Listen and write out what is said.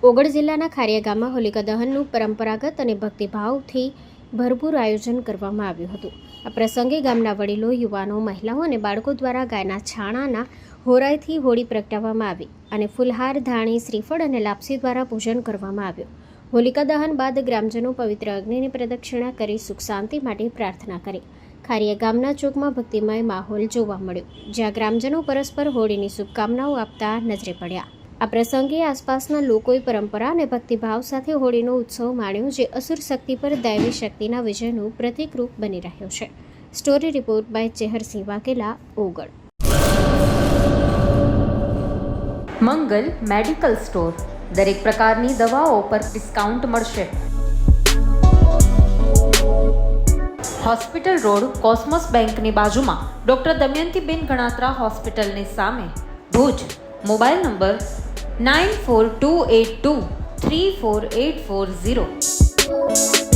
ઓગળ જિલ્લાના ખારિયા ગામમાં હોલિકા દહનનું પરંપરાગત અને ભક્તિભાવથી ભરપૂર આયોજન કરવામાં આવ્યું હતું. આ પ્રસંગે ગામના વડીલો, યુવાનો, મહિલાઓ અને બાળકો દ્વારા ગાયના છાણાના હોરાઈથી હોળી પ્રગટાવવામાં આવી અને ફૂલહાર, ધાણી, શ્રીફળ અને લાપસી દ્વારા પૂજન કરવામાં આવ્યું. હોલિકા દહન બાદ ગ્રામજનો પવિત્ર અગ્નિની પ્રદક્ષિણા કરી સુખ શાંતિ માટે પ્રાર્થના કરી. ખારિયા ગામના ચોકમાં ભક્તિમય માહોલ જોવા મળ્યો, જ્યાં ગ્રામજનો પરસ્પર હોળીની શુભકામનાઓ આપતા નજરે પડ્યા. આ પ્રસંગે આસપાસના લોકોએ પરંપરા અને ભક્તિભાવ સાથે હોળીનો ઉત્સવ માણ્યો, જે અસુર શક્તિ પર દૈવી શક્તિના વિજયનું પ્રતીકરૂપ બની રહ્યો છે. Story report by Cheharsinh Vaghela, ઓગળ. Mangal medical store. દરેક પ્રકારની દવાઓ પર ડિસ્કાઉન્ટ મળશે. હોસ્પિટલ રોડ, કોસ્મોસ બેંકની બાજુમાં, ડૉક્ટર દમયંતીબેન ગણાત્રા હોસ્પિટલની સામે, ભુજ. Mobile number 9428234840.